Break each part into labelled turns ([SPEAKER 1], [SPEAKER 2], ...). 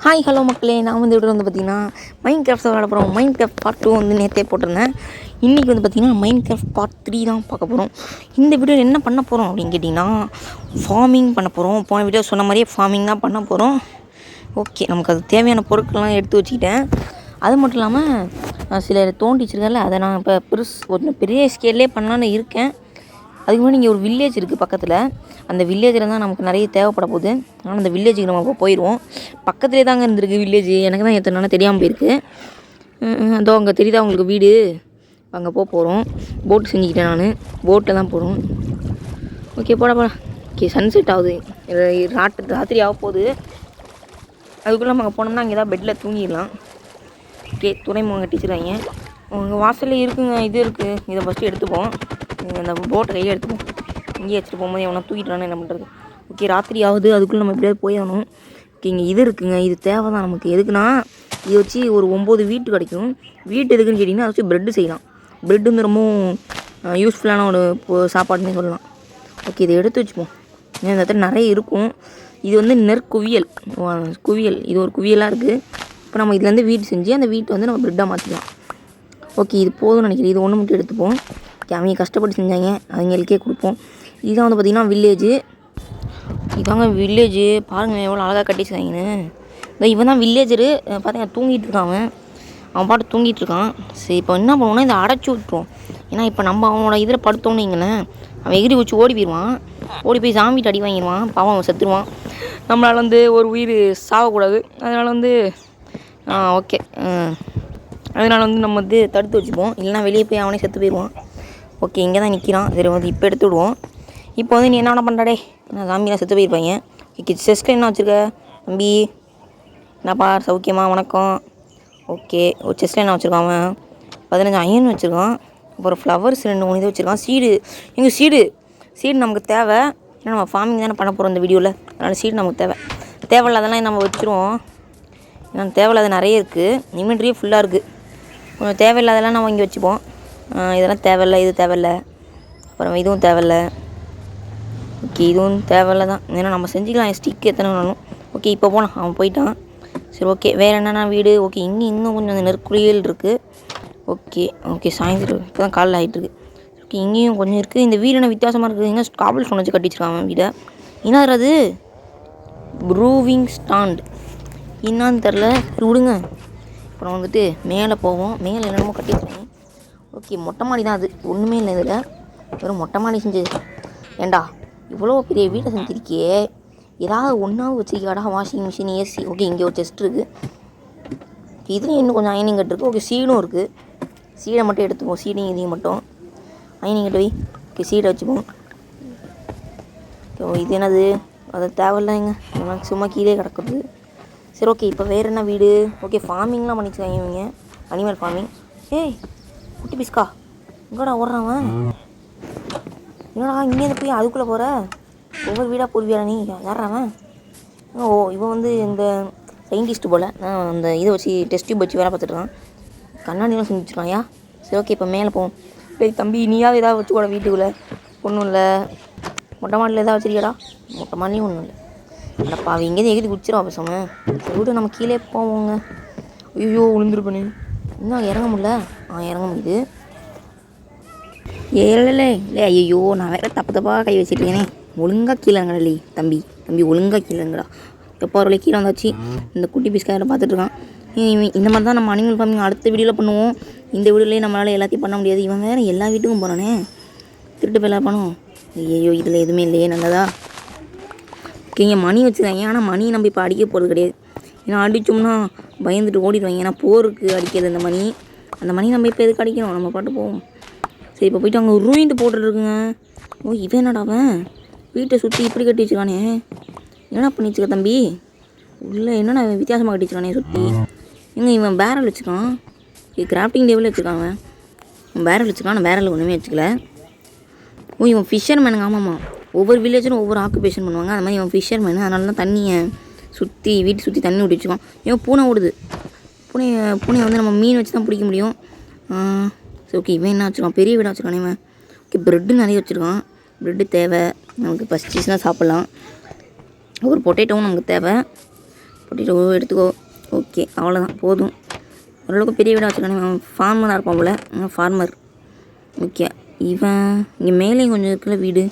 [SPEAKER 1] Hi hello மக்களே, நான் வந்து இதில் வந்து பார்த்திங்கன்னா மைண்ட் கிராஃப்ட் விளையாட போகிறோம். மைண்ட் கிராஃப்ட் பார்ட் 2 வந்து நேற்றே போட்டிருந்தேன். இன்றைக்கி வந்து பார்த்திங்கன்னா மைண்ட் கிராஃப்ட் பார்ட் 3 தான் பார்க்க போகிறோம். இந்த வீடியோவில் என்ன பண்ண போகிறோம் அப்படின்னு கேட்டிங்கன்னா, ஃபார்மிங் பண்ண போகிறோம். போன வீடியோ சொன்ன மாதிரியே ஃபார்மிங் தான் பண்ண போகிறோம். ஓகே, நமக்கு அது தேவையான பொருட்கள்லாம் எடுத்து வச்சுக்கிட்டேன். அது மட்டும் இல்லாமல் சில தோண்டி வச்சுருக்கல, அதை நான் இப்போ ஒரு பெரிய ஸ்கேல்லே பண்ணலான்னு இருக்கேன். அதுக்கு முன்னாடி இங்கே ஒரு வில்லேஜ் இருக்குது பக்கத்தில். அந்த வில்லேஜில் தான் நமக்கு நிறைய தேவைப்பட போகுது. ஆனால் அந்த வில்லேஜுக்கு நம்ம இப்போ போயிடுவோம். பக்கத்துலேயே தாங்க இருந்திருக்கு வில்லேஜ். எனக்கு தான் எத்தனை நாள் தெரியாமல் போயிருக்கு. அதோ அங்கே தெரியுதா உங்களுக்கு வீடு? அங்கே போகிறோம். போட்டு செஞ்சுக்கிட்டேன் நான். போட்டில் தான் போகிறோம். ஓகே, போடா. ஓகே, சன்செட் ஆகுது. ராத்திரி ஆக போகுது. அதுக்குள்ளே நம்ம அங்கே போனோம்னா அங்கே தான் பெட்டில் தூங்கிடலாம். ஓகே, துணைமுகம் கட்டிச்சுருவாங்க. உங்கள் வாசலில் இருக்குங்க. இது இருக்குது. இதை ஃபஸ்ட்டு எடுத்துப்போம். அந்த போட்டை கையில் எடுத்துப்போம். இங்கேயே வச்சுட்டு போகும்போது எவனா தூக்கிட்டானே என்ன பண்ணுறது? ஓகே, ராத்திரி ஆகுது. அதுக்குள்ளே நம்ம எப்படியாவது போயிடணும். ஓகே, இங்கே இது இருக்குங்க. இது தேவை தான் நமக்கு. எதுக்குன்னா, இதை வச்சு ஒரு 9 வீட்டு கிடைக்கும். வீட்டு எதுக்குன்னு கேட்டிங்கன்னா, அதை வச்சு ப்ரெட்டு செய்யலாம். ப்ரெட்டு வந்து ரொம்ப யூஸ்ஃபுல்லான ஒரு சாப்பாடுன்னே சொல்லலாம். ஓகே, இதை எடுத்து வச்சுப்போம். இந்த இடத்துல நிறைய இருக்கும். இது வந்து நெற்குவியல். இது ஒரு குவியலாக இருக்குது. இப்போ நம்ம இதுலேருந்து வீட்டு செஞ்சு அந்த வீட்டை வந்து நம்ம ப்ரெட்டாக மாற்றிக்கலாம். ஓகே, இது போதும்னு நினைக்கிறேன். இது ஒன்று மட்டும் எடுத்துப்போம். அவங்க கஷ்டப்பட்டு செஞ்சாங்க, அவங்களுக்கே கொடுப்போம். இதுதான் வந்து பார்த்திங்கன்னா வில்லேஜு. இதாங்க வில்லேஜு. பாருங்கள் எவ்வளோ அழகாக கட்டிச்சுக்காங்கன்னு. இந்த இவன் தான் வில்லேஜரு. பார்த்தீங்கன்னா தூங்கிட்டு இருக்கான். அவன் பாட்டு தூங்கிட்டு இருக்கான். சரி, இப்போ என்ன பண்ணுவோன்னா இதை அடைச்சி விட்டுருவோம். ஏன்னா இப்போ நம்ம அவனோட இதில் படுத்தோன்னு வைங்களேன், அவன் எகிரி வச்சு ஓடி போயிடுவான். ஓடி போய் சாமிட்டு அடி வாங்கிடுவான். பாவம் அவன் செத்துருவான். நம்மளால் வந்து ஒரு உயிர் சாகக்கூடாது. அதனால் வந்து ஓகே, அதனால் வந்து நம்ம வந்து தடுத்து வச்சுப்போம். இல்லைனா வெளியே போய் அவனே செத்து போயிடுவான். ஓகே, இங்கே தான் நிற்கிறான். சரி, வந்து இப்போ எடுத்து விடுவோம். இப்போ வந்து நீ என்ன பண்ணுறாடே? நான் சாமியெலாம் செத்து போயிருப்பாங்க. ஓகே, செஸ்ட்டில் என்ன வச்சுருக்க தம்பி? என்னப்பா சௌக்கியமா? வணக்கம். ஓகே, ஒரு செஸ்ட்டில் என்ன வச்சுருக்கான்? அவன் 15 அயன் வச்சுருக்கான். அப்புறம் ஃப்ளவர்ஸ் 2-3 இது வச்சுருக்கான். எங்கள் சீடு நமக்கு தேவை. ஏன்னா நம்ம ஃபார்மிங் தானே பண்ண போகிறோம் இந்த வீடியோவில். அதனால் சீடு நமக்கு தேவையில்லாதெல்லாம் நம்ம வச்சுருவோம். ஏன்னா தேவையில்லாத நிறைய இருக்குது. இன்வென்ட்ரியே ஃபுல்லாக இருக்குது. கொஞ்சம் தேவையில்லாதெல்லாம் நம்ம இங்கே வச்சுப்போம். இதெல்லாம் தேவையில்லை, இது தேவையில்லை, அப்புறம் இதுவும் தேவையில்லை. ஓகே, இதுவும் தேவையில்லை தான். ஏன்னா நம்ம செஞ்சுக்கலாம் ஸ்டிக்கு எத்தனை வேணாலும். ஓகே, இப்போ போகலாம். அவன் போயிட்டான். சரி, ஓகே, வேறு என்னென்னா வீடு. ஓகே, இன்னும் கொஞ்சம் அந்த நெற்குளியல் இருக்குது. ஓகே, சாயந்தரம் இப்போ தான் காலையில் ஆகிட்டுருக்கு. ஓகே, இங்கேயும் கொஞ்சம் இருக்குது. இந்த வீடு என்ன வித்தியாசமாக இருக்குது. எங்கே காபிள் ஸ்டோன் வச்சு கட்டி வச்சுருக்கான் அவன் வீடை. என்னது அது? Proving stand. என்னான்னு தெரில. விடுங்க. அப்புறம் வந்துட்டு மேலே போவோம். மேலே என்னென்னமோ கட்டி வச்சுருக்காங்க. ஓகே, மொட்டை மாடி தான். அது ஒன்றுமே இல்லை இதில். வெறும் மொட்டை மாடி செஞ்சது. ஏண்டா இவ்வளோ பெரிய வீட்டை செஞ்சுருக்கியே, ஏதாவது ஒன்றாவது வச்சுருக்காடா? Washing machine, AC. ஓகே, இங்கே ஒரு செஸ்ட் இருக்குது. இதுலேயும் இன்னும் கொஞ்சம் அயனிங் கட்டு இருக்குது. ஓகே, சீடும் இருக்குது. சீடை மட்டும் எடுத்துப்போம். சீடையும் இதையும் மட்டும் அயனிங் கட்டு வை. ஓகே, சீடை வச்சுப்போம். இது என்னது? அது தேவையில்லைங்க. சும்மா கீழே கிடக்குது. சரி, ஓகே, இப்போ வேறு என்ன வீடு? ஓகே, ஃபார்மிங்லாம் பண்ணிச்சுக்காங்க இவங்க. Animal farming. ஏய் குட்டி பிஸ்கா, எங்கடா ஓடுறான்? என்னடா இங்கேருந்து போய் அதுக்குள்ளே போகிற? ஒவ்வொரு வீடாக போடுவியா நீ? யாராவன்? இவன் வந்து இந்த சயின்டிஸ்ட்டு போல். அந்த இதை வச்சு டெஸ்ட் டியூப் வச்சு வேலை பார்த்துட்ருக்கான். கண்ணாடிலாம் செஞ்சு வச்சுருக்காயா? சரி, ஓகே, இப்போ மேலே போவோம். டேய் தம்பி, நீயாவது ஏதாவது வச்சு கூட வீட்டுக்குள்ளே? ஒன்றும் இல்லை. மொட்டை மாடியில் எதாவது வச்சுருக்கியாடா? மொட்டை மாடிலையும் ஒன்றும் இல்லை. அடப்பா, அவன் இங்கேருந்து எகிரி குடிச்சிடும் பேசாமல். சரி விட்டு, நம்ம கீழே போவோங்க. ஐயோ, விழுந்துருப்பேனே. இன்னும் இறங்க முடியல. இறங்க முடியுது. இல்லை ஐயோ, நான் வேறு தப்பாக கை வச்சுருக்கேனே. ஒழுங்காக கீழே இறங்கடா தம்பி. ஒழுங்காக கீழே இறங்கடா. எப்போ வரல கீழே வந்தாச்சு. இந்த குட்டி பிஸ்காரை பார்த்துட்ருக்கான். இந்த மாதிரி தான் நம்ம அனிமல் ஃபார்மிங் அடுத்த வீடியோவில் பண்ணுவோம். இந்த வீடியோலேயே நம்மளால் எல்லாத்தையும் பண்ண முடியாது. இவன் வேறு எல்லா வீட்டுக்கும் போகிறானே. திருட்டு போய் எல்லாம் பண்ணுவோம். ஐயோ, இதில் எதுவுமே இல்லையே. நல்லதா? ஓகே, இங்கே மணி வச்சுருக்காங்க. ஆனால் மணி நம்ம இப்போ அடிக்க போகிறது கிடையாது. ஏன்னா அடித்தோம்னா பயந்துட்டு ஓடிடுவாங்க. ஏன்னா போருக்கு அடிக்கிறது அந்த மணி நம்ம இப்போ எதுக்கு அடிக்கணும்? நம்ம பாட்டு போவோம். சரி, இப்போ போய்ட்டு அங்கே ரூயிந்து போட்டுருக்குங்க. இவன் என்னடா அவன் வீட்டை சுற்றி இப்படி கட்டி வச்சுக்கானே? என்ன பண்ணி வச்சுக்க தம்பி? உள்ளே என்னென்ன வித்தியாசமாக கட்டி வச்சுக்கானே சுற்றி? இவன் பேரல் வச்சுக்கான். கிராஃப்டிங் டேபிள் வச்சுருக்கான். அவன் பேரல் வச்சுக்கான். பேரல் ஒன்றுமே வச்சுக்கல. இவன் ஃபிஷர்மேனுங்க. ஆமாம்மா, ஒவ்வொரு வில்லேஜரும் ஒவ்வொரு ஆக்குபேஷன் பண்ணுவாங்க. அந்த மாதிரி இவன் ஃபிஷர்மேனு. அதனால தான் தண்ணியை வீட்டை சுற்றி தண்ணி விட்டு வச்சுக்கோம். இவன் பூனை ஓடுது. பூனையை வந்து நம்ம மீன் வச்சு தான் பிடிக்க முடியும். சரி, ஓகே, இவன் என்ன வச்சுருக்கான்? பெரிய வீடாக வச்சுருக்கானே இவன். ஓகே, ப்ரெட்டு நிறைய வச்சுருக்கான். ப்ரெட்டு தேவை நமக்கு. பசிச்சுன்னா சாப்பிட்லாம். ஒரு பொட்டேட்டோவும் நமக்கு தேவை. பொட்டிட்டு எடுத்துக்கோ. ஓகே அவ்வளோதான் போதும். ஓரளவுக்கு பெரிய வீடாக வச்சுருக்கானே, ஃபார்மராக இருப்பான் போல். ஃபார்மர். ஓகே இவன் இங்கே மேலேயும் கொஞ்சம் இருக்குல்ல வீடு,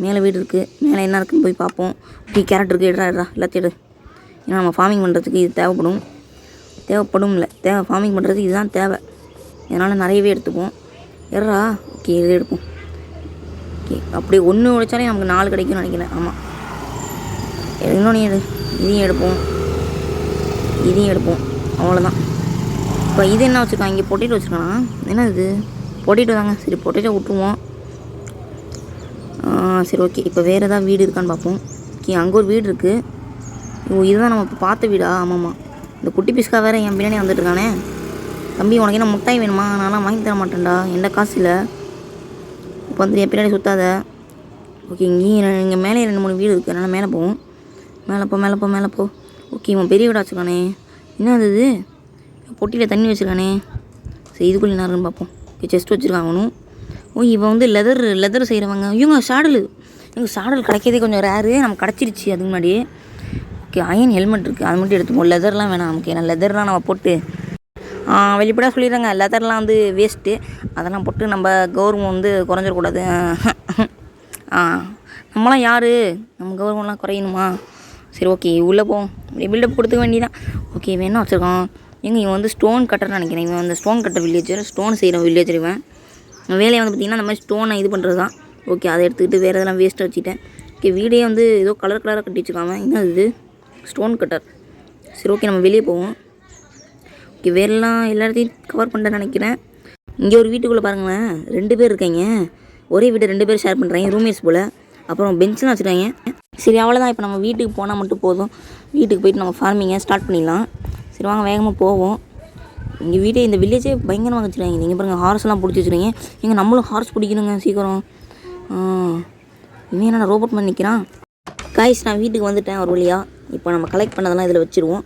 [SPEAKER 1] மேலே வீடு இருக்குது. மேலே என்ன இருக்குன்னு போய் பார்ப்போம். ஓகே கேரட் இருக்குது, எடுறா எல்லாத்தையும் எடு. ஏன்னா நம்ம ஃபார்மிங் பண்ணுறதுக்கு இது தேவைப்படும் இல்லை ஃபார்மிங் பண்ணுறதுக்கு இதுதான் தேவை. இதனால் நிறையவே எடுத்துப்போம். எறா ஓகே இது எடுப்போம். ஓகே அப்படியே ஒன்று உடைச்சாலே நமக்கு 4 கிடைக்கும்னு நினைக்கிறேன். ஆமாம் இன்னொன்று இதையும் எடுப்போம். அவ்வளோதான். இப்போ இது என்ன வச்சுருக்கான், இங்கே பொட்டேட்டோ வச்சுருக்கானா, என்ன இது பொட்டேட்டோ தாங்க. சரி பொட்டேட்டோ விட்டுருவோம். சரி ஓகே இப்போ வேறு ஏதாவது வீடு இருக்கான்னு பார்ப்போம். ஓகே அங்கே ஒரு வீடு இருக்குது. இதுதான் நம்ம இப்போ பார்த்த வீடா? ஆமாம்மா. இந்த குட்டி பிஸ்கா வேறு என் பின்னாடி வந்துட்டுருக்கானே. தம்பி உனக்கு என்ன முட்டாய் வேணுமா? நான்லாம் வாங்கி தர மாட்டேன்டா, எந்த காசு இல்லை. இப்போ வந்து என் பின்னாடி சுற்றாத. ஓகே இங்கே மேலே 2-3 வீடு இருக்குது, அதனால் மேலே போவோம். மேலே போ. ஓகே இவன் பெரிய வீடாக வச்சுருக்கானே. என்ன அது இது பொட்டியில் தண்ணி வச்சுருக்கானே. சரி இதுக்குள்ளே என்ன இருக்குன்னு பார்ப்போம். ஓகே செஸ்ட் வச்சுருக்காங்க ஒன்றும். இவன் வந்து லெதர் செய்கிறவங்க. எங்கள் சாடல் கிடைக்கிறதே கொஞ்சம் ரேரு, நம்ம கிடச்சிருச்சு அதுக்கு முன்னாடியே. ஓகே அயன் ஹெல்மெட் இருக்குது, அது மட்டும் எடுத்துப்போம். லெதர்லாம் வேணாம் நமக்கு, ஏன்னா லெதர்லாம் நம்ம போட்டு வெளிப்படையாக சொல்லிடுறாங்க, லெதர்லாம் வந்து வேஸ்ட்டு. அதெல்லாம் போட்டு நம்ம கௌரவம் வந்து குறைஞ்சிடக்கூடாது. நம்மளாம் யார், நம்ம கௌரவம்லாம் குறையணுமா? சரி ஓகே உள்ளே போவோம். அப்படியே பில்டப் கொடுத்துக்க வேண்டியதான். ஓகே இவன் என்ன வச்சுருக்கான், இவன் வந்து ஸ்டோன் கட்டர்னு நினைக்கிறேன். இவன் வந்து ஸ்டோன் கட்டர் வில்லேஜர், ஸ்டோன் செய்கிற வில்லேஜர். இவன் வேலையை வந்து பார்த்திங்கன்னா அந்த மாதிரி ஸ்டோனை இது பண்ணுறது தான். ஓகே அதை எடுத்துக்கிட்டு வேறு இதெல்லாம் வேஸ்ட்டாக வச்சுட்டேன். ஓகே வீடே வந்து ஏதோ கலராக கட்டி வச்சுருக்காங்க. என்ன இது ஸ்டோன் கட்டர். சரி ஓகே நம்ம வெளியே போவோம். ஓகே வேறெல்லாம் எல்லாத்தையும் கவர் பண்ணுறேன்னு நினைக்கிறேன். இங்கே ஒரு வீட்டுக்குள்ளே பாருங்களேன், 2 பேர் இருக்காங்க. ஒரே வீட்டை 2 பேர் ஷேர் பண்ணுறாங்க, ரூம்மேட்ஸ் போல். அப்புறம் பெஞ்ச்லாம் வச்சுருக்காங்க. சரி அவ்வளோதான். இப்போ நம்ம வீட்டுக்கு போனால் மட்டும் போதும். வீட்டுக்கு போய்ட்டு நம்ம ஃபார்மிங்கை ஸ்டார்ட் பண்ணிடலாம். சரி வாங்க வேகமாக போவோம். இங்கே வீட்டே இந்த வில்லேஜே பயங்கரமாக வச்சுருக்காங்க. நீங்கள் பாருங்கள் ஹார்ஸ்லாம் பிடிச்சி வச்சுருக்கீங்க. இங்கே நம்மளும் ஹார்ஸ் பிடிக்கணுங்க சீக்கிரம். இவன் என்ன ரோபோட் பண்ணி நிற்கிறான். காய்ஸ் நான் வீட்டுக்கு வந்துட்டேன் ஒரு வழியாக. இப்போ நம்ம கலெக்ட் பண்ணதெல்லாம் இதில் வச்சுருவோம்.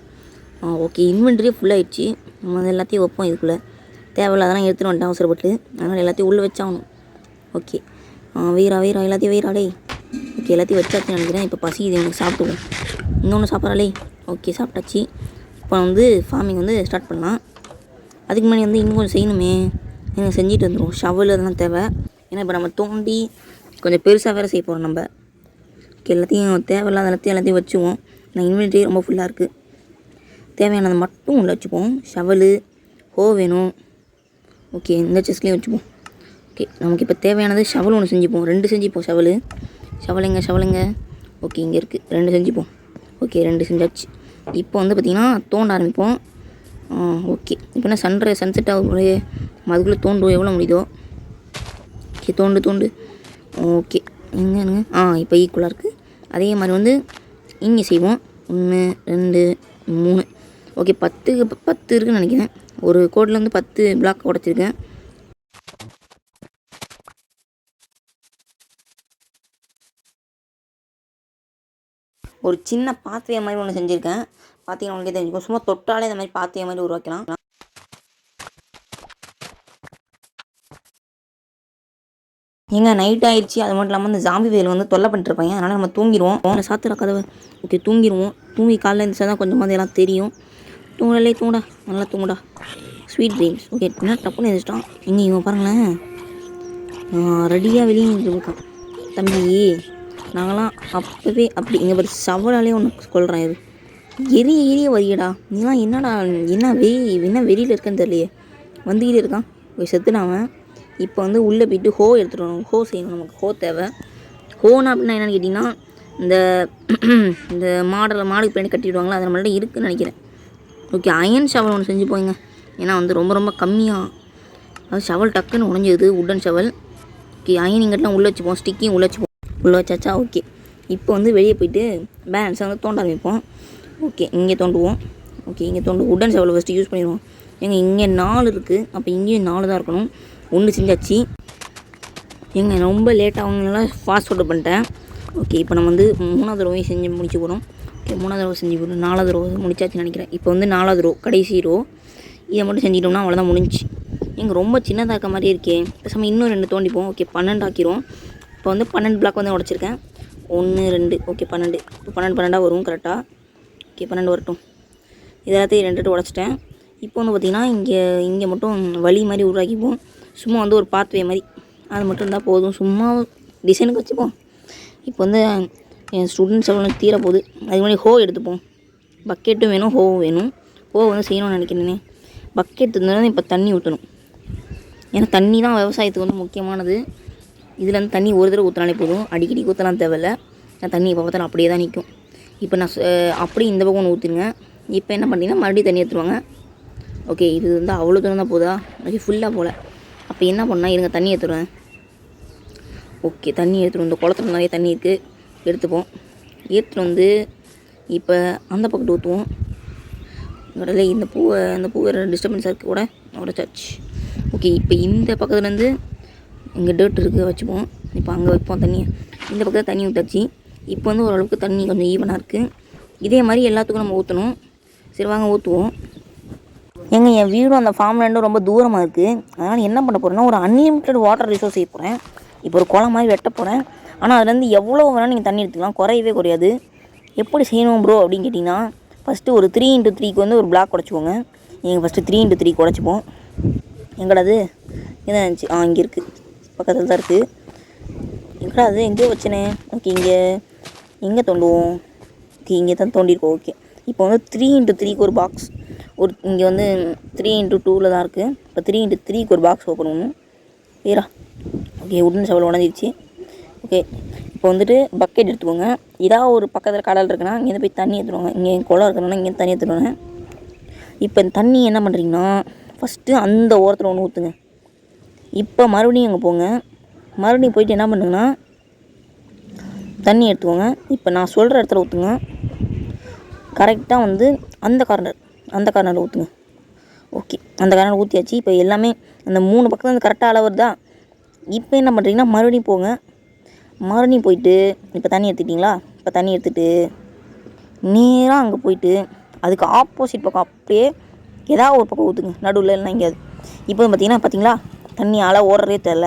[SPEAKER 1] ஓகே இன்வென்ட்ரியே ஃபுல்லாகிடுச்சு. நம்ம வந்து எல்லாத்தையும் வைப்போம் இதுக்குள்ளே. தேவையில்ல அதெல்லாம் எடுத்துகிட்டு வந்துட்டேன் அவசரப்பட்டு, அதனால் எல்லாத்தையும் உள்ளே வச்சாகணும். ஓகே வெயிரா எல்லாத்தையும் வெயிராடே. ஓகே எல்லாத்தையும் வச்சாச்சுன்னு நினைக்கிறேன். இப்போ பசி இது எனக்கு சாப்பிடுவோம். இன்னொன்று சாப்பிட்றாளே. ஓகே சாப்பிட்டாச்சு. இப்போ வந்து ஃபார்மிங் வந்து ஸ்டார்ட் பண்ணலாம். அதுக்கு முன்னாடி வந்து இன்னும் கொஞ்சம் செய்யணுமே, எனக்கு செஞ்சுட்டு வந்துடும். ஷவல் அதெல்லாம் தேவை, ஏன்னா இப்போ நம்ம தோண்டி கொஞ்சம் பெருசாக வேறு செய்ய போகிறோம் நம்ம. ஓகே எல்லாத்தையும் தேவையில்லாத எல்லாத்தையும் வச்சுவோம். நான் இன்வென்ட்ரி ரொம்ப ஃபுல்லாக இருக்குது. தேவையானதை மட்டும் உள்ள வச்சுப்போம். ஷவலு ஹோ வேணும். ஓகே இந்த செஸ்ட்லேயும் வச்சுப்போம். ஓகே நமக்கு இப்போ தேவையானது ஷவல் ஒன்று செஞ்சுப்போம். 2 செஞ்சுப்போம் ஷவலுங்க. ஓகே இங்கே இருக்குது, 2 செஞ்சுப்போம். ஓகே 2 செஞ்சாச்சு. இப்போ வந்து பார்த்திங்கன்னா தோண்ட ஆரம்பிப்போம். ஓகே இப்போ என்ன சன்செட் ஆகும், அதுக்குள்ளே தோண்டுவோம் எவ்வளோ முடியுதோ. ஓகே தோண்டு. ஓகே எங்கேங்க இப்போ ஈக்குவலாக இருக்குது. அதே மாதிரி வந்து இங்கே செய்வோம். 1 2 3. ஓகே 10 இருக்குதுன்னு நினைக்கிறேன். ஒரு கோடில் வந்து 10 பிளாக் உடச்சிருக்கேன். ஒரு சின்ன பாத்வே மாதிரி ஒன்று செஞ்சுருக்கேன். பார்த்தீங்கன்னா உங்களுக்கே தெரிஞ்சுக்கும். சும்மா தொட்டாலே இந்த மாதிரி பாத்வே மாதிரி உருவாக்கலாம். நைட் ஆயிடுச்சு. அது மட்டும் இல்லாமல் இந்த ஜாம்பி வேல் வந்து தொல்லை பண்ணிட்டுருப்பாங்க. அதனால் நம்ம தூங்கிடுவோம். சாத்துற கதவை. ஓகே தூங்கிடுவோம். தூங்கி காலையில் இருந்துச்சா தான் கொஞ்சம் மாதிரி எல்லாம் தெரியும். தூங்கடா நல்லா தூங்குடா. Sweet dreams. ஓகே என்ன டப்புன்னு எழுதிச்சிட்டான். இவன் பாருங்களேன், ரெடியாக வெளியே இருக்கான். தம்பி நாங்களாம் அப்போவே அப்படி இங்கே ஒரு சவலாலே ஒன்று கொள்கிறேன். இது எரிய வரியடா நீலாம். என்ன வெளியில் இருக்குன்னு தெரியலையே, வந்துக்கிட்டே இருக்கான். செத்துனாவன். இப்போ வந்து உள்ளே போய்ட்டு ஹோ எடுத்துகிட்டு வரணும். ஹோ செய்யணும், நமக்கு ஹோ தேவை. ஹோனா அப்படின்னா என்னென்னு கேட்டிங்கன்னா, இந்த மாடுக்கு பின்னாடி கட்டிடுவாங்களா, அது நம்மள்ட்ட இருக்குதுன்னு நினைக்கிறேன். ஓகே அயன் ஷவல் ஒன்று செஞ்சு போய்ங்க. ஏன்னா வந்து ரொம்ப கம்மியாக, அது ஷவல் டக்குன்னு உடஞ்சிது, உட்டன் ஷவல். ஓகே அயன் இங்கிட்டலாம் உள்ளே வச்சுப்போம், ஸ்டிக்கையும் உள்ளே வச்சாச்சா. ஓகே இப்போ வந்து வெளியே போய்ட்டு பேலன்ஸை வந்து தோண்ட ஆரம்பிப்போம். ஓகே இங்கே தோண்டுவோம். ஓகே இங்கே உட்டன் ஷவலை ஃபஸ்ட்டு யூஸ் பண்ணிடுவோம். இங்கே 4 இருக்குது, அப்போ இங்கேயும் 4 தான் இருக்கணும். 1 செஞ்சாச்சு. ரொம்ப லேட்டாக ஃபாஸ்ட் ஃபுட்டு பண்ணிட்டேன். ஓகே இப்போ நம்ம வந்து 3வது தடவையும் செஞ்சு முடிச்சு போகிறோம். ஓகே 3வது தடவை செஞ்சு போகிறோம். 4வது தடவை முடிச்சாச்சுன்னு நினைக்கிறேன். இப்போ வந்து 4வது ரோ கடைசி ரோ. இதை மட்டும் செஞ்சிட்டோம்னா அவ்வளோதான் முடிஞ்சு. ரொம்ப சின்னதாக இருக்க மாதிரி இருக்கே. பேசாமல் இன்னும் 2 தோண்டிப்போம். ஓகே 12 ஆக்கிரும். இப்போ வந்து 12 பிளாக் வந்து உடச்சிருக்கேன். 1 2. ஓகே 12. இப்போ 12 வரும் கரெக்டாக. ஓகே ஓகே 12 வரட்டும். இதெல்லாத்தையும் 2 உடச்சிட்டேன். இப்போ வந்து பார்த்திங்கன்னா இங்கே மட்டும் வழி மாதிரி உருவாக்கிப்போம். சும்மா வந்து ஒரு பாத்வே மாதிரி அது மட்டும் இருந்தால் போதும். சும்மா டிசைனுக்கு வச்சுப்போம். இப்போ வந்து என் ஸ்டூடெண்ட்ஸ் எவ்வளோ தீர போகுது. அதுக்கு முன்னாடி ஹோ எடுத்துப்போம். பக்கெட்டும் வேணும், ஹோவும் வேணும். ஹோ வந்து செய்யணும்னு நினைக்கிறேனே. பக்கெட் இருந்தாலும் இப்போ தண்ணி ஊற்றணும். ஏன்னா தண்ணி தான் விவசாயத்துக்கு வந்து முக்கியமானது. இதில் வந்து தண்ணி ஒரு தடவை ஊற்றினாலே போதும், அடிக்கடி ஊற்றலாம் தேவையில்ல. நான் தண்ணி இப்போ பார்த்தாலும் அப்படியே தான் நிற்கும். இப்போ நான் அப்படி இந்த பக்கம் ஒன்று ஊற்றிருங்க. இப்போ என்ன பண்ணிங்கன்னா மறுபடியும் தண்ணி எடுத்துருவாங்க. ஓகே, இது வந்து அவ்வளோ தூரம் தான் போதா, ஓகே ஃபுல்லாக போகல. அப்போ என்ன பண்ணால் இருங்க தண்ணி எடுத்துருவேன். ஓகே, தண்ணி எடுத்துகிட்டு இந்த குளத்துல நிறைய தண்ணி இருக்குது, எடுத்துப்போம். எடுத்துகிட்டு வந்து இப்போ அந்த பக்கத்து ஊற்றுவோம். கடலை இந்த பூவை டிஸ்டர்பன்ஸாக இருக்குது கூட உடச்சாச்சு. ஓகே, இப்போ இந்த பக்கத்துலேருந்து இங்கே டேர்ட் இருக்குது வச்சுப்போம். இப்போ அங்கே வைப்போம் தண்ணியை. இந்த பக்கத்தில் தண்ணி ஊற்றாச்சு. இப்போ வந்து ஓரளவுக்கு தண்ணி கொஞ்சம் ஈவனாக இருக்குது. இதே மாதிரி எல்லாத்துக்கும் நம்ம ஊற்றணும். சரி வாங்க ஊற்றுவோம். என் வீடும் அந்த ஃபார்ம்லேருந்து ரொம்ப தூரமாக இருக்குது. அதனால் என்ன பண்ண போகிறேன்னா ஒரு அன்லிமிட்டட் வாட்டர் ரிசோர்ஸ் செய்ய போகிறேன். இப்போ ஒரு குளம் மாதிரி வெட்ட போகிறேன். ஆனால் அதுலேருந்து எவ்வளோ வேணாலும் நீங்கள் தண்ணி எடுத்துக்கலாம், குறையவே குறையாது. எப்படி செய்யணும் ப்ரோ அப்படின்னு கேட்டிங்கன்னா, ஃபஸ்ட்டு ஒரு 3x3க்கு வந்து ஒரு பிளாக் உடச்சிக்கோங்க. நீங்கள் ஃபஸ்ட்டு 3x3 உடச்சிப்போம். எங்கடா அது எங்கே இருந்துச்சு? இங்கே இருக்குது, பக்கத்தில் தான் இருக்குது. எங்கடா அது எங்கேயோ வச்சனே. ஓகே, எங்கே தோண்டுவோம்? ஓகே, இங்கே தான் தோண்டியிருக்கோம். ஓகே, இப்போ வந்து 3x3க்கு ஒரு பாக்ஸ், ஒரு இங்கே வந்து 3x2ல் தான் இருக்குது. இப்போ 3x3க்கு ஒரு பாக்ஸ் ஓப்பன் பண்ணணும். வேறா ஓகே, உடன் சவல் உடஞ்சிருச்சு. ஓகே, இப்போ வந்துட்டு பக்கெட் எடுத்துக்கோங்க. ஏதாவது ஒரு பக்கத்தில் கடல் இருக்குன்னா இங்கேருந்து போய் தண்ணி எடுத்துருவாங்க. இங்கே குளம் இருக்கிறோன்னா இங்கேருந்து தண்ணி எடுத்துருவாங்க. இப்போ தண்ணி என்ன பண்ணுறீங்கன்னா ஃபஸ்ட்டு அந்த ஓரத்தில் ஒன்று ஊற்றுங்க. இப்போ மறுபடியும் அங்கே போங்க. மறுபடியும் போயிட்டு என்ன பண்ணுங்கன்னா தண்ணி எடுத்துக்கோங்க. இப்போ நான் சொல்கிற இடத்துல ஊற்றுங்க. கரெக்டாக வந்து அந்த கார்னரில் ஊற்றுங்க. ஓகே, அந்த கார்னர் ஊற்றியாச்சு. இப்போ எல்லாமே அந்த 3 பக்கத்தில் வந்து கரெக்டாக அளவு வருதா? இப்போ என்ன பண்ணுறீங்கன்னா மறுபடியும் போங்க. மறுபடியும் போயிட்டு இப்போ தண்ணி எடுத்துக்கிட்டிங்களா? இப்போ தண்ணி எடுத்துகிட்டு நேராக அங்கே போயிட்டு அதுக்கு ஆப்போசிட் பக்கம் அப்படியே ஏதாவது ஒரு பக்கம் ஊற்றுங்க, நடுவில் இல்லைனா எங்கேயாவது. இப்போ பார்த்தீங்களா தண்ணி அளவு ஓடுறதே தெரில,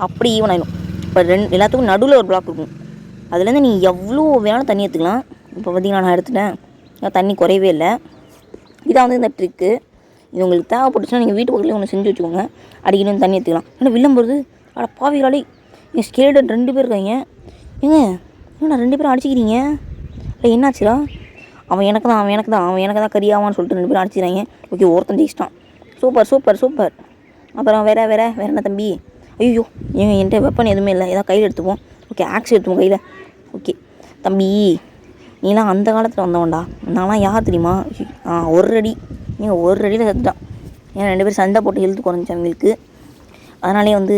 [SPEAKER 1] அப்படி ஈவன் ஆகிடும். இப்போ எல்லாத்துக்கும் நடுவில் ஒரு பிளாக் இருக்கும். அதுலேருந்து நீங்கள் எவ்வளோ வேணாலும் தண்ணி எடுத்துக்கலாம். இப்போ பார்த்தீங்கன்னா நான் எடுத்துட்டேன், தண்ணி குறையவே இல்லை. இதான் வந்து இந்த ட்ரிக்கு. இது உங்களுக்கு தேவைப்பட்டுச்சுன்னா நீங்கள் வீட்டு பக்கத்துலேயே ஒன்று செஞ்சு வச்சுக்கோங்க. அடிக்கடி வந்து தண்ணி எடுத்துக்கலாம். ஏன்னா வில்லம் போகிறது பாவிகாலே என் ஸ்கேல்டன் 2 பேர் இருக்காங்க. ஏங்க ஏன்னா 2 பேரும் அடிச்சிக்கிறீங்க? இல்லை என்னாச்சுடா? அவன் எனக்கு தான் கரியாவான்னு சொல்லிட்டு 2 பேரும் அடிச்சிக்கிறாங்க. ஓகே, ஒருத்தன் ஜெயிச்சிட்டான். சூப்பர். அப்புறம் வேற என்ன தம்பி? ஐயோ ஏங்க என்கிட்ட வெப்பன் எதுவுமே இல்லை, ஏதாவது கையில் எடுத்துப்போம். ஓகே, ஆக்ஸ் எடுத்துப்போம் கையில். ஓகே தம்பி, நீலாம் அந்த காலத்தில் வந்தவன்டா. நான்லாம் யார் தெரியுமா? 1 அடி, நீங்கள் 1 அடியில் செத்துட்டான். ஏன்னா 2 பேரும் சண்டை போட்டு இழுத்து குறைஞ்சாங்களுக்கு. அதனாலே வந்து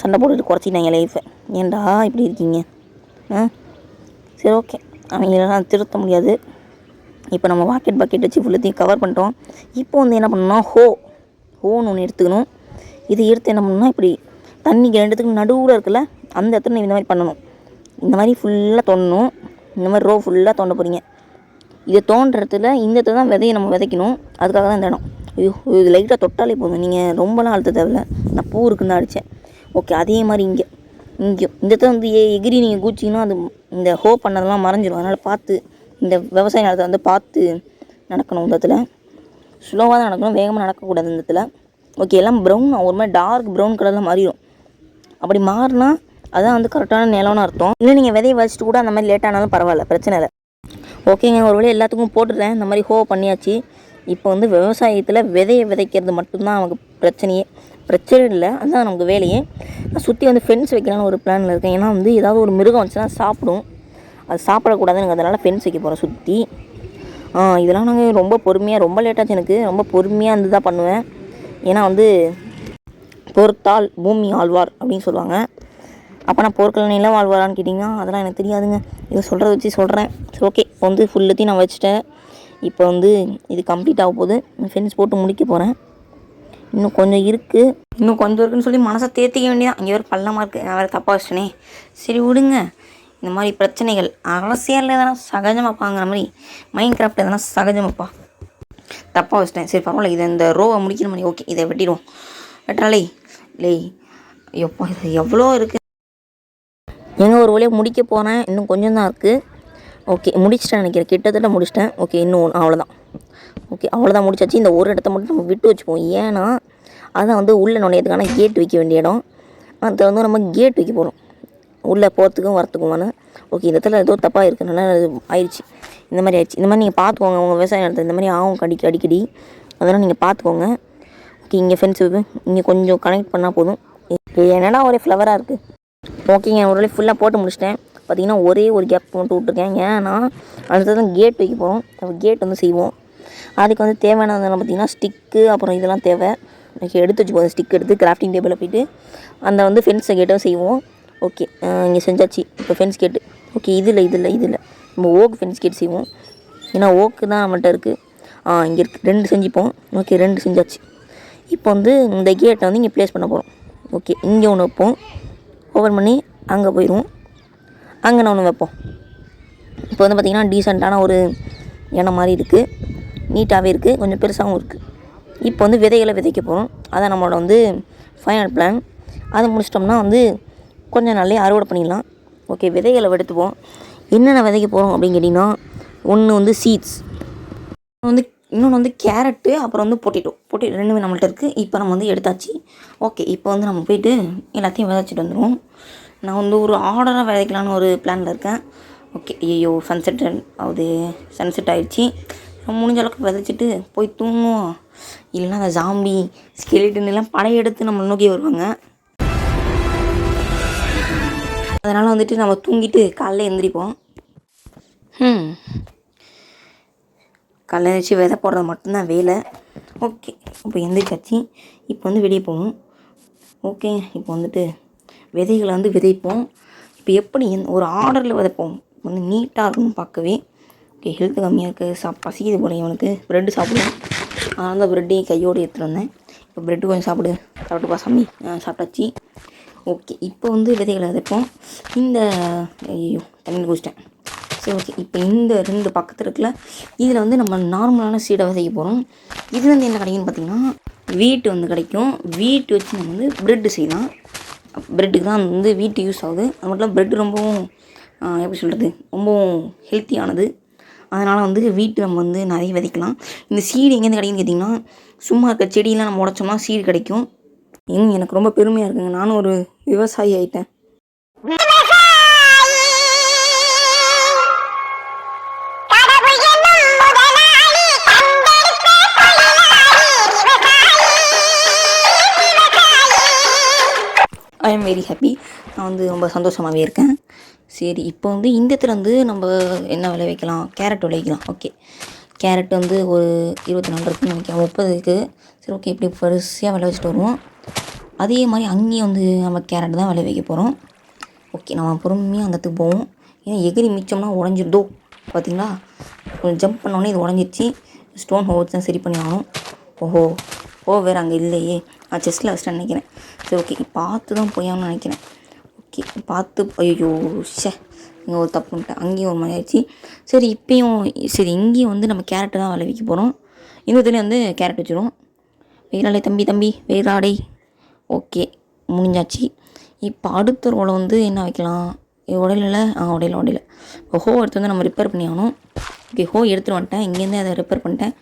[SPEAKER 1] சண்டை போட்டுட்டு குறைச்சிட்டாங்க லைஃப்பை. ஏன்டா இப்படி இருக்கீங்க? சரி ஓகே, அவங்களெல்லாம் திருத்த முடியாது. இப்போ நம்ம பக்கெட் வச்சு ஃபுல்லத்தையும் கவர் பண்ணிட்டோம். இப்போ வந்து என்ன பண்ணணும்னா ஹோன்னு ஒன்று எடுத்துக்கணும். இதை எடுத்து என்ன பண்ணணும்னா இப்படி தண்ணிக்கு 2த்துக்கு நடுவில் இருக்குல்ல, அந்த இடத்துல இந்த மாதிரி பண்ணணும். இந்த மாதிரி ஃபுல்லாக தோண்டணும். இந்த மாதிரி ரோ ஃபுல்லாக தோண்ட போகிறீங்க. இதை தோன்ற இடத்துல இந்த இடத்துல தான் விதையை நம்ம விதைக்கணும். அதுக்காக தான் இந்த இடம். ஐயோ, இது லைட்டாக தொட்டாலே போதும், நீங்கள் ரொம்பலாம் அழுத்த தேவையில்ல. நான் பூ இருக்குன்னு தான் அடித்தேன். ஓகே, அதே மாதிரி இங்கேயும் இந்த இடத்துல வந்து எகிரி நீங்கள் கூச்சிங்கன்னா அது இந்த ஹோ பண்ணதெல்லாம் மறைஞ்சிடும். அதனால் பார்த்து இந்த விவசாய நிலத்தை வந்து பார்த்து நடக்கணும். இந்த இடத்துல ஸ்லோவாக தான் நடக்கணும், வேகமாக நடக்கக்கூடாது இந்த இடத்துல. ஓகே, எல்லாம் ப்ரௌன் ஒரு மாதிரி டார்க் ப்ரௌன் கலரில் மாறிடும். அப்படி மாறினா அதான் வந்து கரெக்டான நிலம்னு அர்த்தம். இல்லை நீங்கள் விதையை வச்சுட்டு கூட அந்த மாதிரி லேட்டானாலும் பரவாயில்ல, பிரச்சனை இல்லை. ஓகேங்க, ஒரு வேளை எல்லாத்துக்கும் போட்டுடுறேன். இந்த மாதிரி ஹோ பண்ணியாச்சு. இப்போ வந்து விவசாயத்தில் விதையை விதைக்கிறது மட்டும்தான் நமக்கு பிரச்சனை இல்லை, அதுதான் நமக்கு வேலையே. நான் சுற்றி வந்து ஃபென்ஸ் வைக்கலான்னு ஒரு பிளானில் இருக்கேன். ஏன்னா வந்து ஏதாவது ஒரு மிருகம் வந்துச்சுன்னா சாப்பிடும், அது சாப்பிடக்கூடாதுன்னு அதனால் ஃபென்ஸ் வைக்க போகிறேன் சுற்றி. இதெல்லாம் நாங்கள் ரொம்ப பொறுமையாக, ரொம்ப லேட்டாச்சு, எனக்கு ரொம்ப பொறுமையாக இருந்து தான் பண்ணுவேன். ஏன்னா வந்து பொறுத்தால் பூமி ஆழ்வார் அப்படின்னு சொல்லுவாங்க. அப்போ நான் போர்க்கள நிலம் வாழ்வாரான்னு கேட்டிங்கன்னா அதெல்லாம் எனக்கு தெரியாதுங்க. இதை சொல்கிறத வச்சு சொல்கிறேன். சரி ஓகே, இப்போ வந்து ஃபுல்லத்தையும் நான் வச்சுட்டேன். இப்போ வந்து இது கம்ப்ளீட் ஆக போகுது. ஃபென்ஸ் போட்டு முடிக்க போகிறேன். இன்னும் கொஞ்சம் இருக்குன்னு சொல்லி மனசை தேர்த்திக்க வேண்டியதான். இங்கே வேறு பள்ளமாக இருக்குது, நான் வேறு தப்பாக வச்சிட்டேனே. சரி விடுங்க. இந்த மாதிரி பிரச்சனைகள் அரசியலில் எதனா சகஜமாக பாங்கிற மாதிரி மைண்ட் கிராஃப்ட் எதனா சகஜமாப்பா. தப்பாக வச்சிட்டேன். சரி பரவாயில்ல, இதை இந்த ரோவை முடிக்கிற மாதிரி. ஓகே, இதை வெட்டிடுவோம். வெட்டாலே இல்லை எப்போ இது எவ்வளோ இருக்குது. ஒரு வழியாக முடிக்க போகிறேன். இன்னும் கொஞ்சம் தான் இருக்குது. ஓகே முடிச்சிட்டேன் நினைக்கிறேன், கிட்டத்தட்ட முடிச்சிட்டேன். ஓகே இன்னும் அவ்வளோதான். ஓகே அவ்வளோதான் முடிச்சாச்சு. இந்த ஒரு இடத்த மட்டும் நம்ம விட்டு வச்சுப்போம். ஏன்னா அதான் வந்து உள்ளே நுழையிறதுக்கான கேட் வைக்க வேண்டிய இடம். அதில் வந்து நம்ம கேட் வைக்க போகிறோம் உள்ளே போகிறதுக்கும் வரத்துக்குமான. ஓகே இந்த இடத்துல ஏதோ தப்பாக இருக்குனால ஆயிடுச்சு, இந்த மாதிரி ஆயிடுச்சு. இந்த மாதிரி நீங்கள் பார்த்துக்கோங்க, உங்கள் விவசாய இடத்துல இந்த மாதிரி ஆகும் அடிக்கடி, அதெல்லாம் நீங்கள் பார்த்துக்கோங்க. ஓகே இங்கே ஃபென்ஸ் இங்கே கொஞ்சம் கனெக்ட் பண்ணால் போதும். என்னடா ஒரே ஃப்ளவராக இருக்குது. ஓகேங்க ஒரு வேலை ஃபுல்லாக போட்டு முடிச்சிட்டேன். பார்த்திங்கன்னா ஒரே ஒரு கேப் மட்டும் விட்டுருக்கேன். ஏன்னா அடுத்தது கேட் வைக்க போகிறோம். நம்ம கேட் வந்து செய்வோம். அதுக்கு வந்து தேவையானதெல்லாம் பார்த்திங்கன்னா ஸ்டிக்கு அப்புறம் இதெல்லாம் தேவை. ஓகே எடுத்து வச்சுப்போம். ஸ்டிக் எடுத்து கிராஃப்டிங் டேபிளில் போய்ட்டு அந்த வந்து ஃபென்ஸை கேட்டும் செய்வோம். ஓகே இங்கே செஞ்சாச்சு. இப்போ ஃபென்ஸ் கேட்டு ஓகே இதில் நம்ம ஓக் ஃபென்ஸ் கேட் செய்வோம். ஏன்னா ஓக்கு தான் நம்மள்கிட்ட இருக்குது. இங்கே இருக்குது 2 செஞ்சுப்போம். ஓகே 2 செஞ்சாச்சு. இப்போ வந்து இந்த கேட்டை வந்து இங்கே ப்ளேஸ் பண்ண போகிறோம். ஓகே இங்கே ஒன்று வைப்போம், ஓப்பன் பண்ணி அங்கே போயிடுவோம். அங்கே நான் ஒன்று வைப்போம். இப்போ வந்து பார்த்திங்கன்னா டீசெண்டான ஒரு இடம் மாதிரி இருக்குது, நீட்டாகவே இருக்குது, கொஞ்சம் பெருசாகவும் இருக்குது. இப்போ வந்து விதைகளை விதைக்க போகிறோம். அதான் நம்மளோட வந்து ஃபைனல் பிளான். அதை முடிச்சிட்டோம்னா வந்து கொஞ்சம் நாள்லேயே அறுவடை பண்ணிடலாம். ஓகே விதைகளை எடுத்துப்போம். என்னென்ன விதைக்க போகிறோம் அப்படின்னு கேட்டிங்கன்னா, ஒன்று வந்து சீட்ஸ், இன்னொன்று வந்து கேரட்டு, அப்புறம் வந்து பொட்டேட்டோ 2மே நம்மள்ட்ட இருக்குது. இப்போ நம்ம வந்து எடுத்தாச்சு. ஓகே இப்போ வந்து நம்ம போய்ட்டு எல்லாத்தையும் விதைச்சிட்டு வந்துடுவோம். நான் வந்து ஒரு ஆர்டராக விதைக்கலான்னு ஒரு பிளானில் இருக்கேன். ஓகே ஐயோ சன்செட் ஆகிடுச்சி. முடிஞ்ச அளவுக்கு விதைச்சிட்டு போய் தூங்குவோம். இல்லைன்னா அந்த ஜாம்பி ஸ்கெலிட்டன் எல்லாம் படையெடுத்து நம்ம நோக்கி வருவாங்க. அதனால் வந்துட்டு நம்ம தூங்கிட்டு காலைல எழுந்திரிப்போம். காலைல எழுந்திரிச்சி விதை போடுறது மட்டும்தான் வேலை. ஓகே இப்போ எந்திரிச்சாச்சு. இப்போ வந்து வெளியே போவோம். ஓகே இப்போ வந்துட்டு விதைகளை வந்து விதைப்போம். இப்போ எப்படி ஒரு ஆர்டரில் விதைப்போம், வந்து நீட்டாக இருக்குன்னு பார்க்கவே. ஓகே ஹெல்த்து கம்மியாக இருக்குது, பசிக்குது போல இவனுக்கு. ப்ரெட்டு சாப்பிடுவோம். அந்த ப்ரெட்டையும் கையோடு எடுத்துகிட்டு வந்தேன். இப்போ ப்ரெட்டு கொஞ்சம் சாப்பிட்டுப்பா சாமி. சாப்பிட்டாச்சு. ஓகே இப்போ வந்து விதைகளை விதைப்போம். இந்த தண்ணி குடிச்சிட்டேன். சரி ஓகே இப்போ இந்த 2 பக்கத்தில் இருக்குல்ல, இதில் வந்து நம்ம நார்மலான சீடை விதைக்க போகிறோம். இது வந்து என்ன கிடைக்குன்னு பார்த்திங்கன்னா வீட்டு வந்து கிடைக்கும். வீட்டு வச்சு நம்ம வந்து ப்ரெட்டு செய்யலாம். ப்ரெட்டுக்கு தான் வந்து வீட்டு யூஸ் ஆகுது. அது மட்டும் இல்லாமல் ப்ரெட்டு ரொம்பவும் எப்படி சொல்கிறது, ரொம்பவும் ஹெல்த்தியானது. அதனால் வந்து வீட்டு நம்ம வந்து நிறைய விதைக்கலாம். இந்த சீடு எங்கேருந்து கிடைக்குன்னு கேட்டிங்கன்னா, சும்மா இருக்க செடியெலாம் நம்ம உடச்சோம்னா சீடு கிடைக்கும். எனக்கு ரொம்ப பெருமையாக இருக்குங்க, நானும் ஒரு விவசாயி ஆகிட்டேன். I am very happy. நான் வந்து ரொம்ப சந்தோஷமாகவே இருக்கேன். சரி இப்போ வந்து இந்த இடத்துல வந்து நம்ம என்ன விளைவிக்கலாம், கேரட் விளைவிக்கலாம். ஓகே கேரட் வந்து ஒரு 24 இருக்குன்னு நினைக்கிறேன், 30 இருக்குது. சரி ஓகே இப்படி பெருசாக விளைவிச்சிட்டு வருவோம். அதே மாதிரி அங்கேயும் வந்து நம்ம கேரட் தான் விளைவிக்க போகிறோம். ஓகே நம்ம பொறுமையாக அந்த இடத்துக்கு போவோம். ஏன்னா எகிரி மிச்சம்னா உடஞ்சிருதோ பார்த்தீங்களா, கொஞ்சம் ஜம்ப் பண்ணோன்னே இது உடஞ்சிருச்சு. ஸ்டோன் ஹோல்ஸ் தான் சரி பண்ணி ஆகணும். வேறு அங்கே இல்லையே, நான் செஸ்ட்டில் வச்சுட்டேன் நினைக்கிறேன். சரி ஓகே பார்த்து தான் போயான்னு நினைக்கிறேன். ஓகே பார்த்து ஐயோ இங்கே ஒரு தப்பு பண்ணிட்டேன். அங்கேயும் ஒரு மாதிரி ஆயிடுச்சு. சரி இப்போயும் சரி இங்கேயும் வந்து நம்ம கேரட்டு தான் விளைவிக்க போகிறோம். இந்த இதுலேயும் வந்து கேரட் வச்சுருவோம். வெயிலாடே தம்பி வெயிலாடை. ஓகே முடிஞ்சாச்சு. இப்போ அடுத்த ரோலை வந்து என்ன வைக்கலாம், உடையில ஹோ எடுத்து வந்து நம்ம ரிப்பேர் பண்ணி ஆகணும். ஓகே ஹோ எடுத்துகிட்டு வந்துட்டேன், இங்கேருந்து அதை ரிப்பேர் பண்ணிட்டேன்.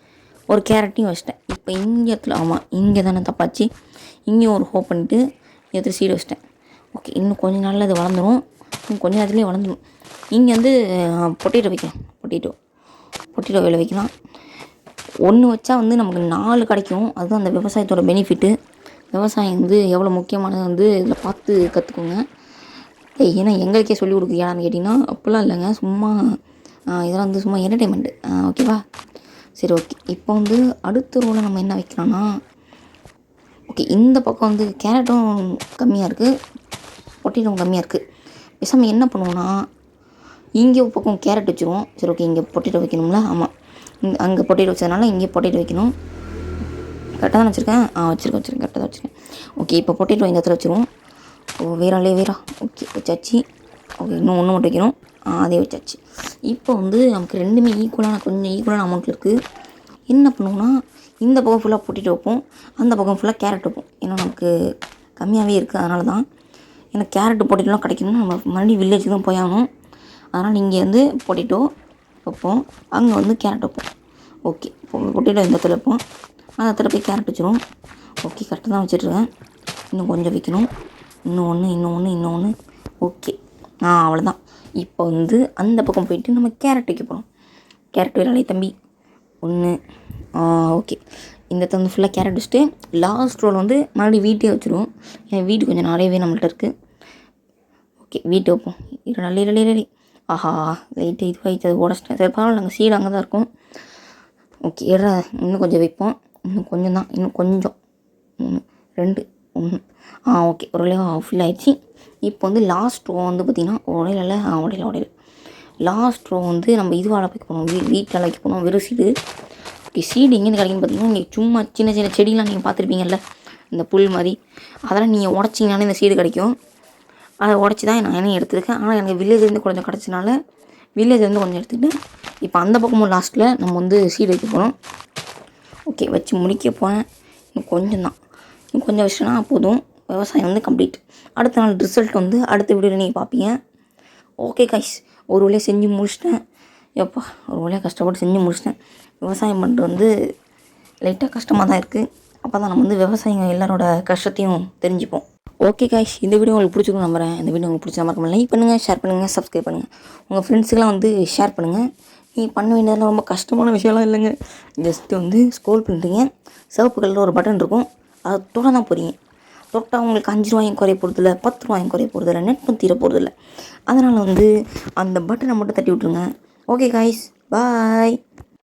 [SPEAKER 1] ஒரு கேரட்டையும் வச்சிட்டேன். இப்போ இங்கே இடத்துல இங்கே தானே தப்பாச்சு. இங்கேயும் ஒரு ஹோ பண்ணிவிட்டு எடுத்து சீடு வச்சிட்டேன். ஓகே இன்னும் கொஞ்சம் நாளில் அது வளர்ந்துடும். இன்னும் கொஞ்சம் நேரத்துலேயே வளர்ந்துடும். இங்கே வந்து பொட்டேட்டோ வைக்கலாம். பொட்டேட்டோ வேலை வைக்கலாம். 1 வச்சா வந்து நமக்கு 4 கிடைக்கும். அதுதான் அந்த விவசாயத்தோட பெனிஃபிட்டு. விவசாயம் வந்து எவ்வளோ முக்கியமானது வந்து இதில் பார்த்து கற்றுக்கோங்க. ஏன்னா எங்களுக்கே சொல்லிக் கொடுக்குறியான்னு கேட்டிங்கன்னா அப்படிலாம் இல்லைங்க, சும்மா இதெல்லாம் வந்து சும்மா என்டர்டெயின்மெண்ட்டு. ஓகேவா சரி ஓகே இப்போ வந்து அடுத்த ரோவில் நம்ம என்ன வைக்கலாம்னா, ஓகே இந்த பக்கம் வந்து கேரட்டும் கம்மியாக இருக்குது, பொட்டேட்டோவும் கம்மியாக இருக்குது. பேசாமல் என்ன பண்ணுவோன்னா இங்கே ஒரு பக்கம் கேரட் வச்சுருவோம். சரி ஓகே இங்கே பொட்டேட்டோ வைக்கணும்ல. அங்கே பொட்டேட்டோ வச்சதுனால இங்கே பொட்டேட்டோ வைக்கணும். கரெக்டாக தான் வச்சுருக்கேன். வச்சுருக்கேன் கரெக்டாக தான் வச்சுருக்கேன். ஓகே இப்போ பொட்டேட்டோ இந்த இடத்துல வச்சுருவோம். வேறா ஓகே வச்சாச்சு. ஓகே இன்னும் ஒன்று மட்டும் வைக்கணும். அதே வச்சாச்சு. இப்போ வந்து நமக்கு 2மே கொஞ்சம் ஈக்குவலான அமௌண்ட்டில் இருக்குது. என்ன பண்ணுவோன்னா இந்த பக்கம் ஃபுல்லாக பொட்டேட்டோ வைப்போம், அந்த பக்கம் ஃபுல்லாக கேரட் வைப்போம். ஏன்னா நமக்கு கம்மியாகவே இருக்குது, அதனால தான். ஏன்னா கேரட்டு பொட்டேட்டோலாம் கிடைக்கணும்னா நம்ம மறுபடியும் வில்லேஜுக்கு தான் போயாகணும். அதனால் இங்கே வந்து பொட்டேட்டோ வைப்போம், அங்கே வந்து கேரட் வைப்போம். ஓகே, பொட்டேட்டோ இந்த இடத்துல வைப்போம், அந்த இடத்துல போய் கேரட் வச்சுருவோம். ஓகே, கரெக்டாக தான் வச்சுட்ருக்கேன். இன்னும் கொஞ்சம் வைக்கணும். இன்னும் ஒன்று. ஓகே, அவ்வளோதான். இப்போ வந்து அந்த பக்கம் போயிட்டு நம்ம கேரட் வைக்க போகிறோம். கேரட் வேலை தம்பி 1. ஓகே, இந்த இடத்துல வந்து ஃபுல்லாக கேரட் வச்சுட்டு லாஸ்ட் ரோல் வந்து மறுபடியும் வீட்டே வச்சுருவோம். ஏன் வீட்டு கொஞ்சம் நிறையவே நம்மள்ட்ட இருக்குது. ஓகே, வீட்டை வைப்போம். ரெடி. ஆஹா, லைட்டு இதுவாகிட்டு அது உடச்சிட்டேன். சரி பரவாயில்ல, நாங்கள் சீடு அங்கே தான் இருக்கும். ஓகே, இன்னும் கொஞ்சம் வைப்போம். இன்னும் கொஞ்சம் தான், இன்னும் கொஞ்சம் 3 2 1. ஓகே, ஒரு வழியாக ஃபில் ஆகிடுச்சு. இப்போ வந்து லாஸ்ட் ரோ வந்து பார்த்திங்கன்னா உடையில லாஸ்ட் ரோ வந்து நம்ம இதுவாக வைக்க போகணும், வீட்டில் வைக்க போகணும். வெறும் சீடு. ஓகே, சீடு எங்கேருந்து கிடைக்குன்னு பார்த்தீங்கன்னா, இங்கே சும்மா சின்ன சின்ன செடிலாம் நீங்கள் பார்த்துருப்பீங்கல்ல, இந்த புல் மாதிரி, அதெல்லாம் நீங்கள் உடச்சிங்கனாலே இந்த சீடு கிடைக்கும். அதை உடச்சி தான் நான் எடுத்துருக்கேன். ஆனால் எனக்கு வில்லேஜ்லேருந்து கொஞ்சம் கிடச்சினால வில்லேஜ்லேருந்து கொஞ்சம் எடுத்துக்கிட்டேன். இப்போ அந்த பக்கமும் லாஸ்ட்டில் நம்ம வந்து சீடு வைக்க போகிறோம். ஓகே, வச்சு முடிக்க போகிறேன். இன்னும் கொஞ்சம் வச்சுனா போதும், விவசாயம் வந்து கம்ப்ளீட். அடுத்த நாள் ரிசல்ட் வந்து அடுத்த வீடியோவில் நீங்கள் பார்ப்பீங்க. ஓகே கைஸ், ஒரு வழியாக செஞ்சு முடிச்சிட்டேன். ஒரு வழியாக கஷ்டப்பட்டு செஞ்சு முடிச்சிட்டேன். விவசாயம் பண்ணுறது வந்து லைட்டாக கஷ்டமாக தான் இருக்குது. அப்போ தான் நம்ம வந்து விவசாயிங்க எல்லாரோட கஷ்டத்தையும் தெரிஞ்சுப்போம். ஓகே கைஸ், இந்த வீடியோ உங்களுக்கு பிடிச்சிருக்கும் நம்புறேன். இந்த வீடியோ உங்களுக்கு பிடிச்சா மறக்காம லைக் பண்ணுங்கள், ஷேர் பண்ணுங்கள், சப்ஸ்கிரைப் பண்ணுங்கள். உங்கள் ஃப்ரெண்ட்ஸுக்கெலாம் வந்து ஷேர் பண்ணுங்கள். நீங்கள் பண்ண வேண்டியதெல்லாம் ரொம்ப கஷ்டமான விஷயம்லாம் இல்லைங்க. ஜஸ்ட்டு வந்து ஸ்க்ரோல் பண்ணுறீங்க, சிவப்பு கலரில் ஒரு பட்டன் இருக்கும், அதை தொட தான் போகிறீங்க. தொட்டால் உங்களுக்கு 5 ரூபாயும் குறைய போகிறதில்ல, 10 ரூபாயும் குறைய போகிறதில்ல, நெட்டும் தீர போகிறதில்ல. அதனால் வந்து அந்த பட்டனை மட்டும் தட்டி விட்ருங்க. ஓகே கைஸ், பாய்.